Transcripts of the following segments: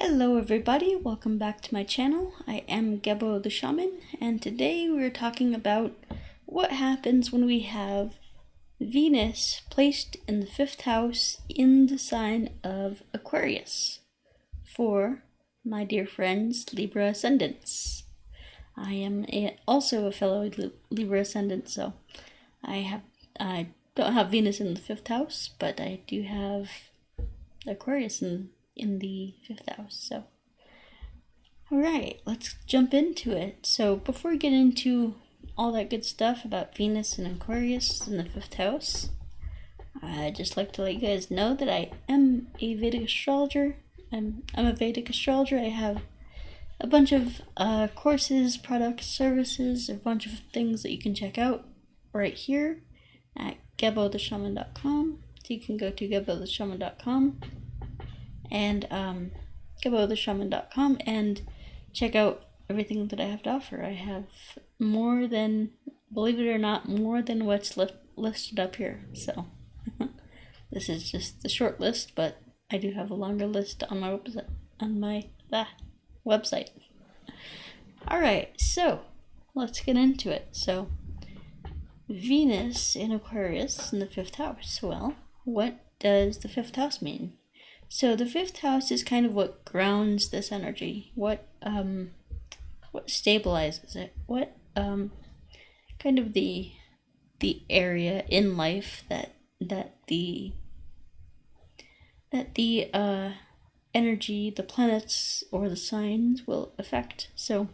Hello everybody, welcome back to my channel. I am Gebo the Shaman, and today we're talking about what happens when we have Venus placed in the 5th house in the sign of Aquarius for my dear friends Libra Ascendants. I am also a fellow Libra Ascendant, so I don't have Venus in the 5th house, but I do have Aquarius in the 5th house. So alright, let's jump into it. So before we get into all that good stuff about Venus and Aquarius in the 5th house, I'd just like to let you guys know that I am a Vedic astrologer. I'm a Vedic astrologer. I have a bunch of courses, products, services, a bunch of things that you can check out right here at gebotheshaman.com. So you can go to gebotheshaman.com and gebotheshaman.com and check out everything that I have to offer. I have more than, believe it or not, more than what's listed up here. So this is just the short list, but I do have a longer list on my website. Alright, so let's get into it. So Venus in Aquarius in the 5th house. Well, what does the 5th house mean? So the 5th house is kind of what grounds this energy, what stabilizes it, what kind of the area in life that the energy, the planets or the signs will affect. So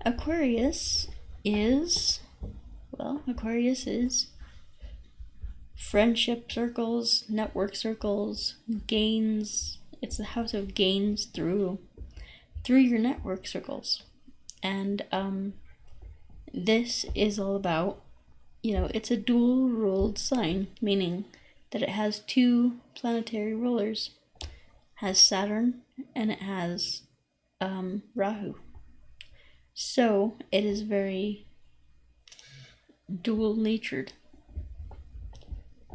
Aquarius is friendship circles, network circles, gains. It's the house of gains through your network circles. And this is all about, it's a dual ruled sign, meaning that it has two planetary rulers. It has Saturn and it has Rahu. So it is very dual natured.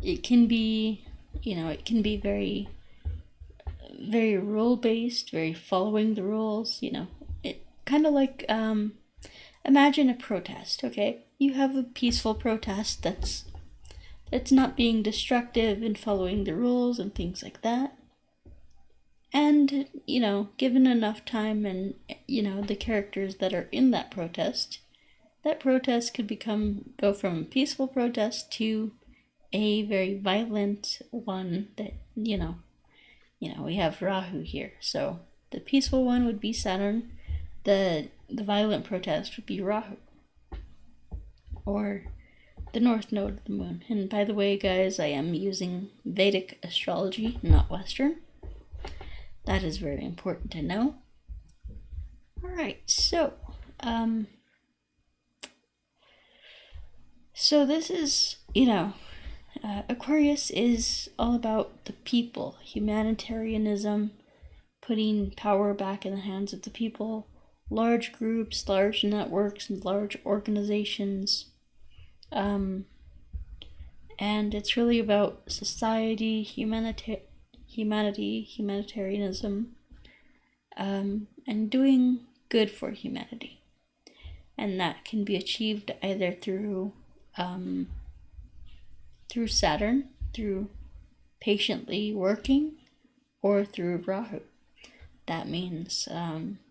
It can be, very, very rule based, very following the rules. It kind of like, imagine a protest. Okay, you have a peaceful protest that's not being destructive and following the rules and things like that. And given enough time and the characters that are in that protest could go from a peaceful protest to a very violent one that, we have Rahu here. So the peaceful one would be Saturn. The violent protest would be Rahu, or the north node of the moon. And by the way, guys, I am using Vedic astrology, not Western. That is very important to know. Alright, so this is, Aquarius is all about the people, humanitarianism, putting power back in the hands of the people, large groups, large networks, and large organizations. And it's really about society, humanitarianism, and doing good for humanity. And that can be achieved either through Saturn, through patiently working, or through Rahu. That means,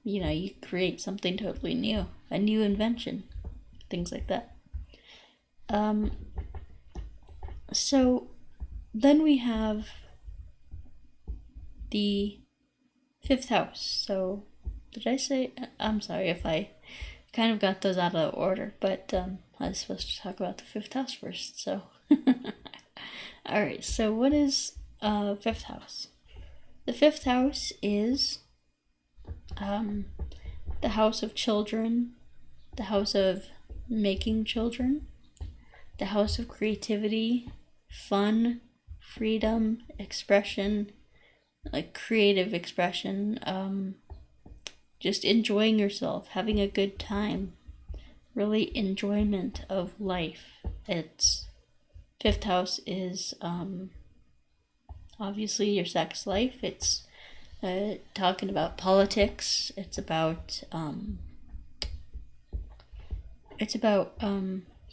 you create something totally new, a new invention, things like that. So then we have the 5th house. So did I say, I'm sorry if I kind of got those out of order, but I was supposed to talk about the 5th house first, so. Alright, so what is 5th house? The 5th house is the house of children, the house of making children, the house of creativity, fun, freedom, expression, like creative expression, just enjoying yourself, having a good time, really enjoyment of life. It's 5th house is obviously your sex life. It's talking about politics. It's about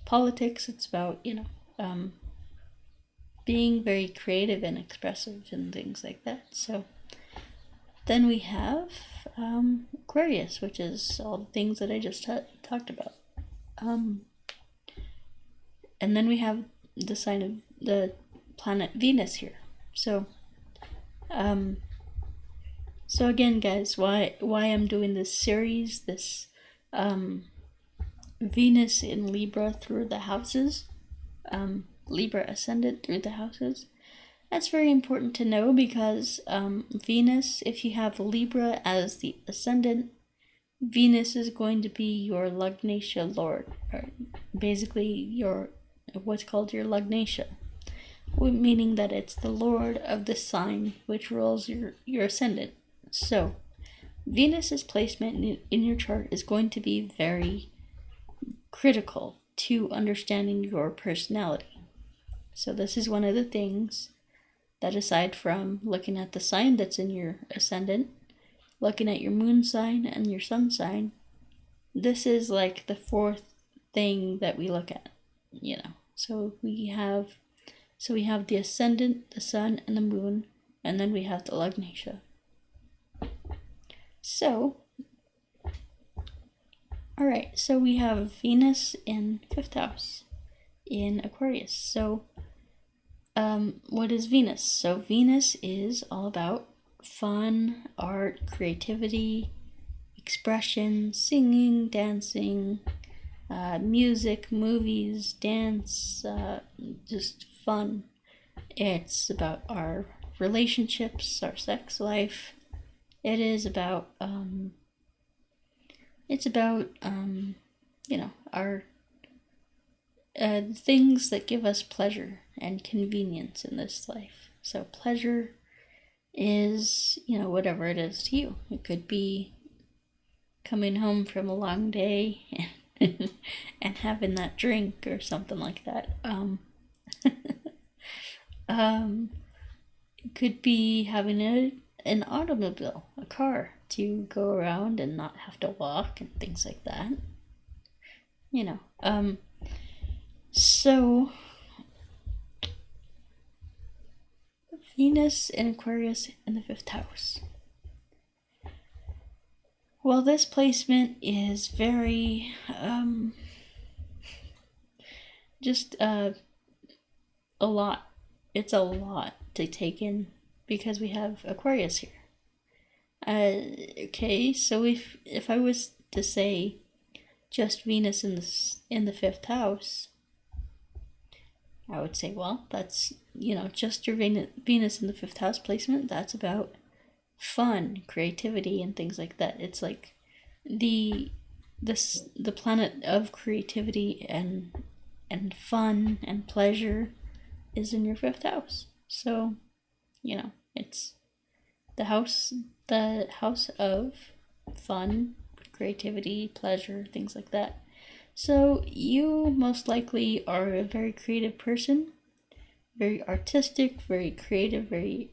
politics. It's about, being very creative and expressive and things like that. So then we have Aquarius, which is all the things that I just talked about. And then we have the sign of the planet Venus here. So so again, guys, why I'm doing this series, this Venus in Libra through the houses, Libra Ascendant through the houses. That's very important to know because Venus, if you have Libra as the Ascendant, Venus is going to be your Lagnesh Lord, or basically your what's called your Lagnesh, meaning that it's the Lord of the sign which rules your Ascendant. So Venus's placement in your chart is going to be very critical to understanding your personality. So this is one of the things that, aside from looking at the sign that's in your Ascendant, looking at your moon sign and your sun sign, this is like the fourth thing that we look at, So we have the Ascendant, the sun, and the moon, and then we have the Lagnesh. So, alright, so we have Venus in 5th house in Aquarius. So, what is Venus? So Venus is all about fun, art, creativity, expression, singing, dancing, music, movies, dance, just fun. It's about our relationships, our sex life. It is about, our things that give us pleasure and convenience in this life. So pleasure is, whatever it is to you. It could be coming home from a long day and having that drink or something like that. It could be having an automobile, a car, to go around and not have to walk and things like that. So Venus in Aquarius in the 5th house. Well, this placement is very just a lot. It's a lot to take in because we have Aquarius here. Okay, so if I was to say just Venus in the 5th house, I would say, well, that's, just your Venus in the 5th house placement. That's about fun, creativity, and things like that. It's like the planet of creativity and fun and pleasure is in your 5th house. So, it's the house of fun, creativity, pleasure, things like that. So you most likely are a very creative person, very artistic, very creative, very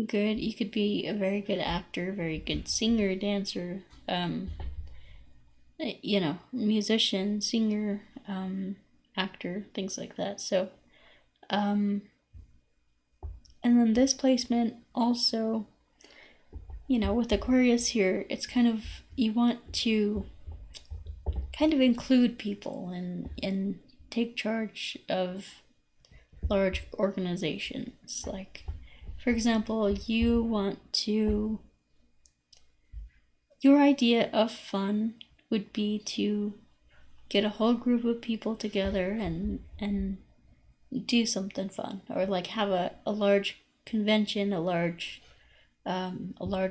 good. You could be a very good actor, very good singer, dancer, musician, singer, actor, things like that. So, and then this placement also, with Aquarius here, it's kind of, you want to kind of include people and take charge of large organizations. Like, for example, your idea of fun would be to get a whole group of people together and do something fun, or like have a large convention, a large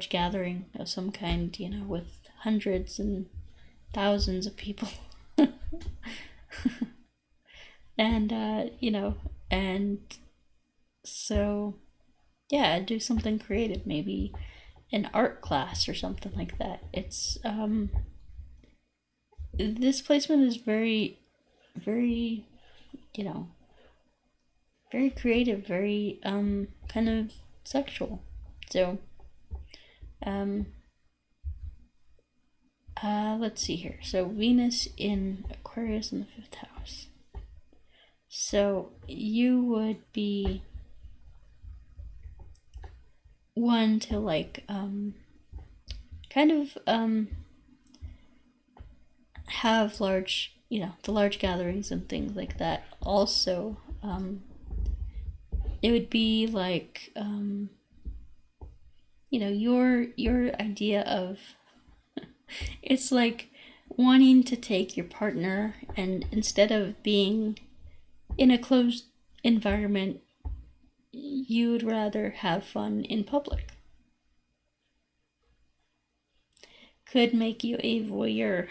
gathering of some kind, with hundreds and thousands of people. And and so yeah, do something creative, maybe an art class or something like that. It's this placement is very, very, very creative, very kind of sexual. So, let's see here. So Venus in Aquarius in the 5th house. So you would be one to like kind of have large, the large gatherings and things like that. Also, it would be like your idea of it's like wanting to take your partner, and instead of being in a closed environment, you would rather have fun in public. Could make you a voyeur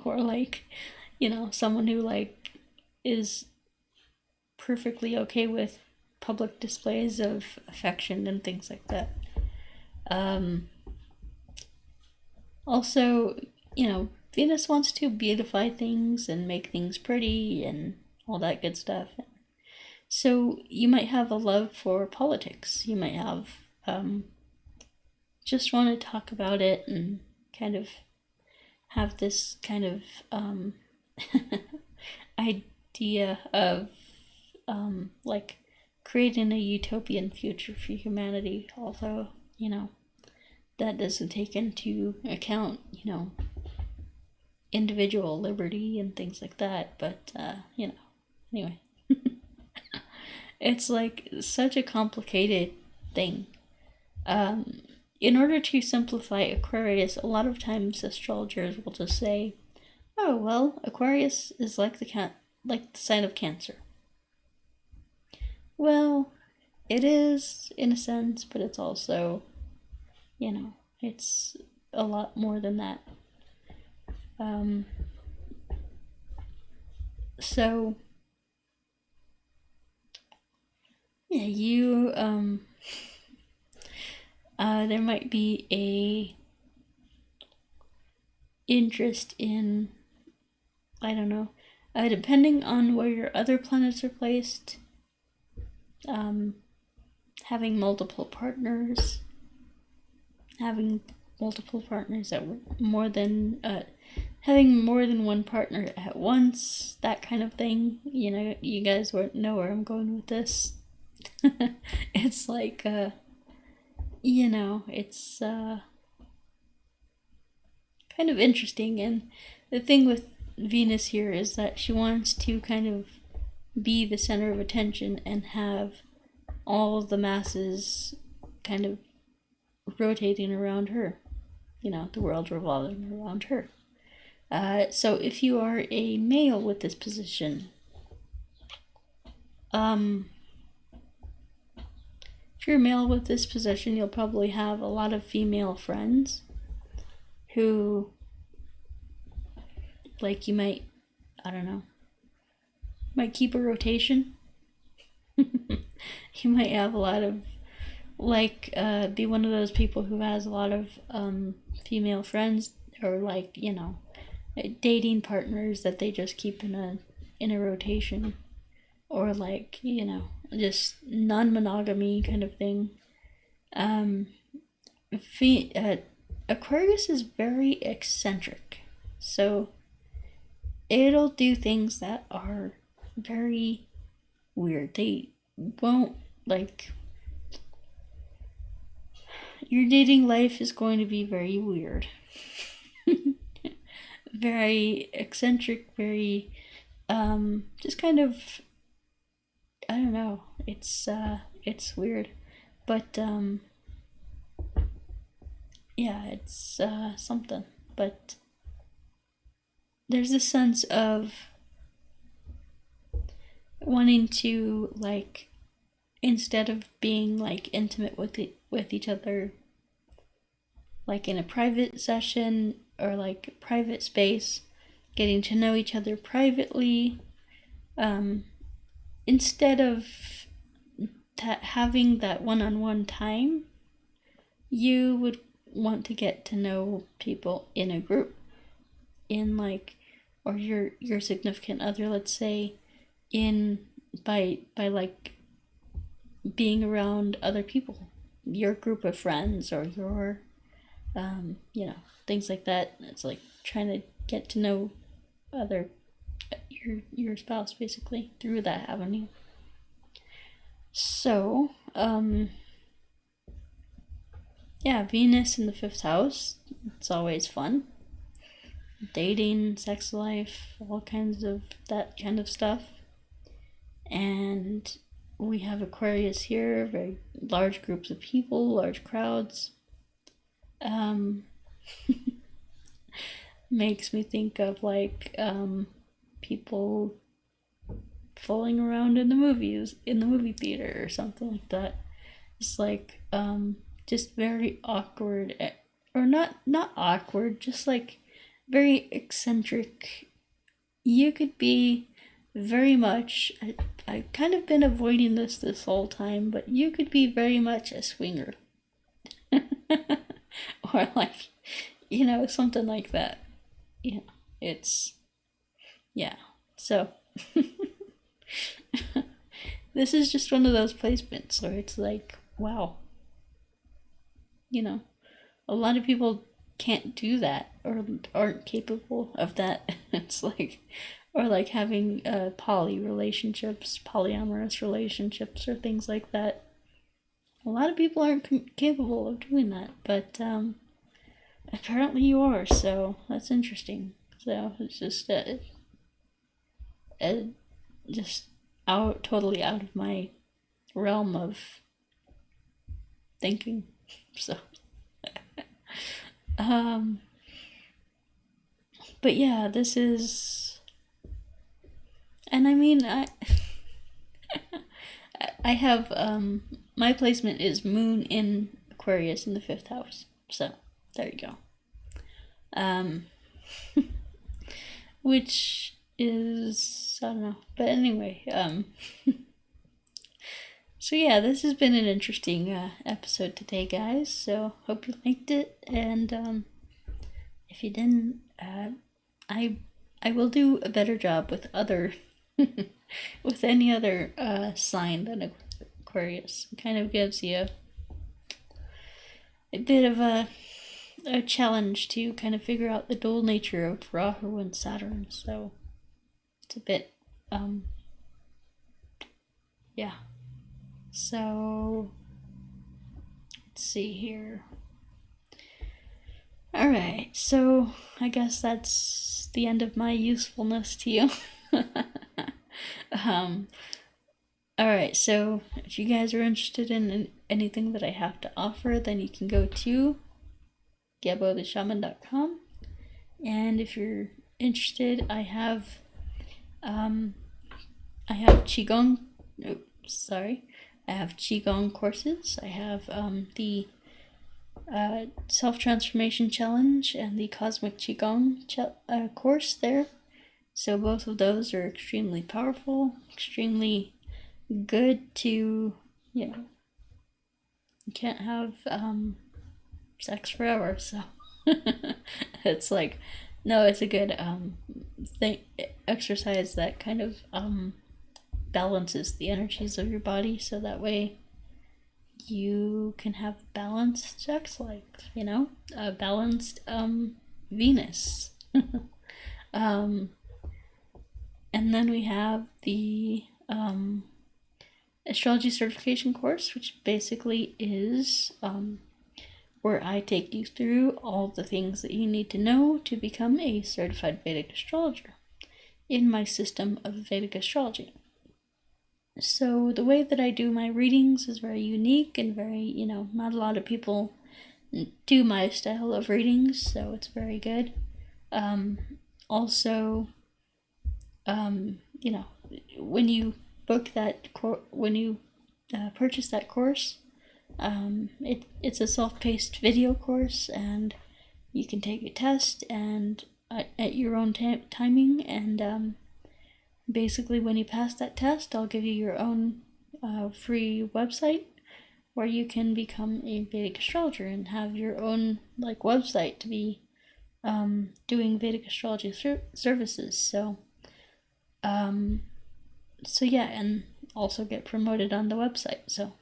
or like, someone who like is perfectly okay with public displays of affection and things like that. Also, Venus wants to beautify things and make things pretty and all that good stuff. So you might have a love for politics. You might have just want to talk about it and kind of have this kind of idea of like creating a utopian future for humanity. Although, that doesn't take into account, individual liberty and things like that. But, anyway. It's like such a complicated thing. In order to simplify Aquarius, a lot of times astrologers will just say, "Oh well, Aquarius is like the sign of Cancer." Well, it is in a sense, but it's also, it's a lot more than that. So yeah, you there might be a interest in, I don't know, depending on where your other planets are placed, having multiple partners at more than having more than one partner at once, that kind of thing. You guys know where I'm going with this. It's like it's kind of interesting. And the thing with Venus here is that she wants to kind of be the center of attention and have all of the masses kind of rotating around her, the world revolving around her. So if you are a male with this position, if you're a male with this position, you'll probably have a lot of female friends who, like, you might, I don't know, might keep a rotation. You might have a lot of, like, be one of those people who has a lot of female friends, or like, dating partners that they just keep in a rotation, or like, just non-monogamy kind of thing. Aquarius is very eccentric, so it'll do things that are very weird. They won't, like, your dating life is going to be very weird. Very eccentric, very just kind of, I don't know, it's weird, but yeah, it's something. But there's a sense of wanting to, like, instead of being like intimate with each other, like in a private session or like private space, getting to know each other privately, instead of having that one-on-one time, you would want to get to know people in a group, in like, or your significant other, let's say, by like being around other people, your group of friends or your things like that. It's like trying to get to know your spouse basically through that avenue. So Venus in the 5th house, it's always fun. Dating, sex life, all kinds of that kind of stuff. And we have Aquarius here, very large groups of people, large crowds. Makes me think of like people fooling around in the movie theater or something like that. It's like just very awkward, or not awkward, just like very eccentric. You could be very much, I've kind of been avoiding this whole time, but you could be very much a swinger. Or like, something like that. It's, yeah. So, this is just one of those placements where it's like, wow. A lot of people can't do that or aren't capable of that. It's like, or like having polyamorous relationships or things like that. A lot of people aren't capable of doing that, but apparently you are, so that's interesting. So it's just just totally out of my realm of thinking. So but yeah, this is, and I mean, I have my placement is Moon in Aquarius in the 5th house. So there you go. Which is, I don't know, but anyway, so yeah, this has been an interesting episode today, guys. So hope you liked it, and if you didn't, I will do a better job with other with any other sign than Aquarius. It kind of gives you a bit of a challenge to kind of figure out the dual nature of Rahu and Saturn. So it's a bit yeah. So let's see here. Alright, so I guess that's the end of my usefulness to you. Alright, so if you guys are interested in anything that I have to offer, then you can go to GeboTheShaman.com. And if you're interested, I have Qigong. I have Qigong courses. I have the Self-Transformation Challenge and the Cosmic Qigong course there. So both of those are extremely powerful, extremely good to, you can't have sex forever, so it's like, no, it's a good exercise that kind of balances the energies of your body, so that way you can have balanced sex life, a balanced Venus. And then we have the Astrology certification course, which basically is where I take you through all the things that you need to know to become a certified Vedic astrologer in my system of Vedic astrology. So the way that I do my readings is very unique and very, not a lot of people do my style of readings, so it's very good. Also, when you book that when you purchase that course, it's a self-paced video course, and you can take a test and at your own timing, and basically when you pass that test, I'll give you your own free website where you can become a Vedic astrologer and have your own website to be doing Vedic astrology services. So yeah, and also get promoted on the website. So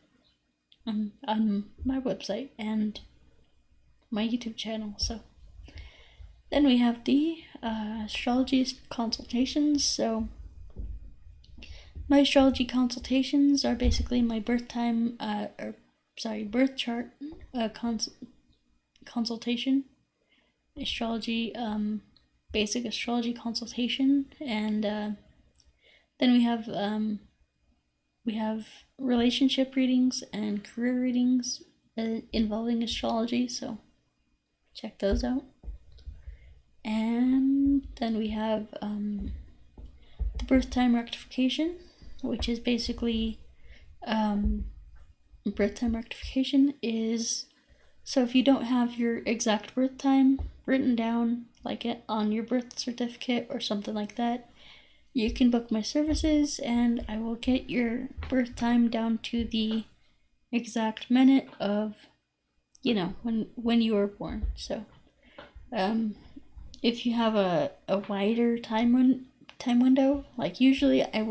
on my website and my YouTube channel. So then we have the astrology consultations. So my astrology consultations are basically my birth chart consultation, astrology, basic astrology consultation, and then we have relationship readings and career readings involving astrology, so check those out. And then we have the birth time rectification, which is basically birth time rectification is, so if you don't have your exact birth time written down, like it on your birth certificate or something like that, you can book my services and I will get your birth time down to the exact minute of, when you were born. So if you have a wider time window, like usually I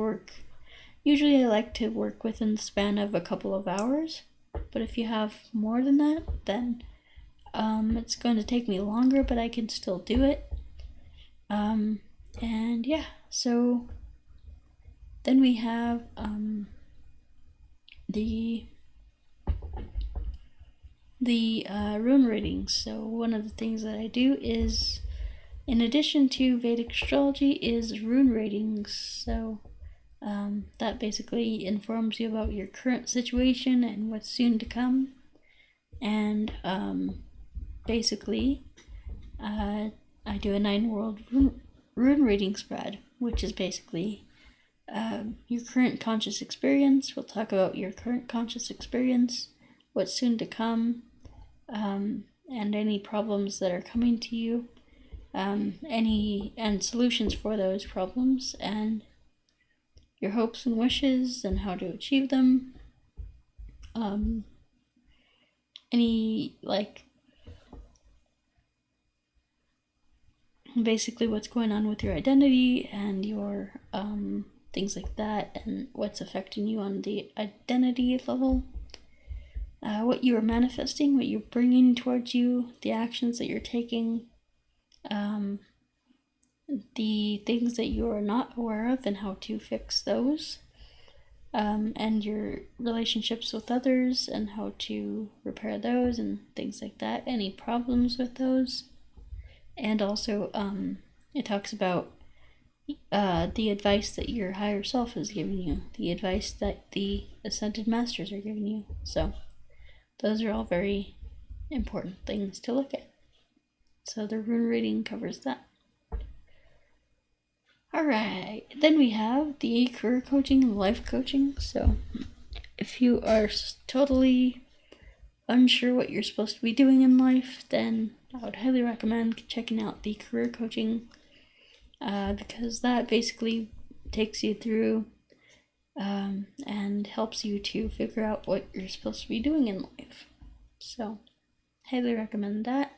like to work within the span of a couple of hours, but if you have more than that, then it's going to take me longer, but I can still do it. And yeah, so then we have the rune readings. So one of the things that I do is, in addition to Vedic astrology, is rune readings. So that basically informs you about your current situation and what's soon to come. And basically, I do a 9-world rune reading spread, which is basically your current conscious experience. We'll talk about your current conscious experience, what's soon to come, and any problems that are coming to you, and solutions for those problems, and your hopes and wishes and how to achieve them. Basically what's going on with your identity and your things like that, and what's affecting you on the identity level, what you are manifesting, what you're bringing towards you, the actions that you're taking, the things that you are not aware of and how to fix those, and your relationships with others and how to repair those and things like that, any problems with those. And also it talks about the advice that your higher self is giving you, the advice that the Ascended Masters are giving you. So those are all very important things to look at. So the rune reading covers that. Alright, then we have the career coaching and life coaching. So if you are totally unsure what you're supposed to be doing in life, then I would highly recommend checking out the career coaching, because that basically takes you through and helps you to figure out what you're supposed to be doing in life. So highly recommend that.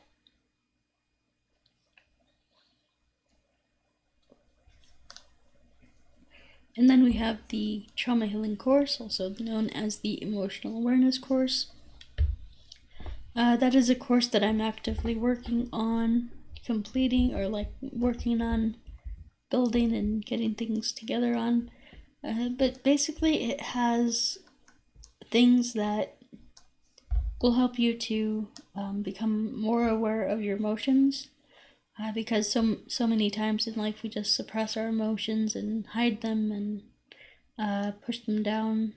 And then we have the trauma healing course, also known as the emotional awareness course. That is a course that I'm actively working on completing, or working on building and getting things together on. But basically it has things that will help you to become more aware of your emotions. Because so many times in life we just suppress our emotions and hide them and push them down.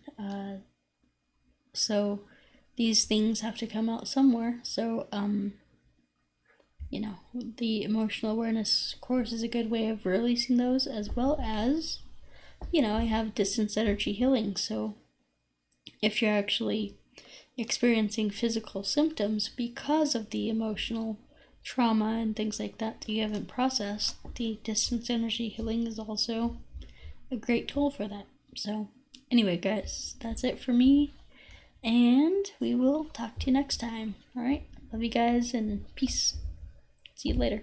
So these things have to come out somewhere. So the emotional awareness course is a good way of releasing those, as well as, I have distance energy healing. So if you're actually experiencing physical symptoms because of the emotional trauma and things like that you haven't processed, the distance energy healing is also a great tool for that. So anyway, guys, that's it for me, and we will talk to you next time. All right, love you guys and peace. See you later.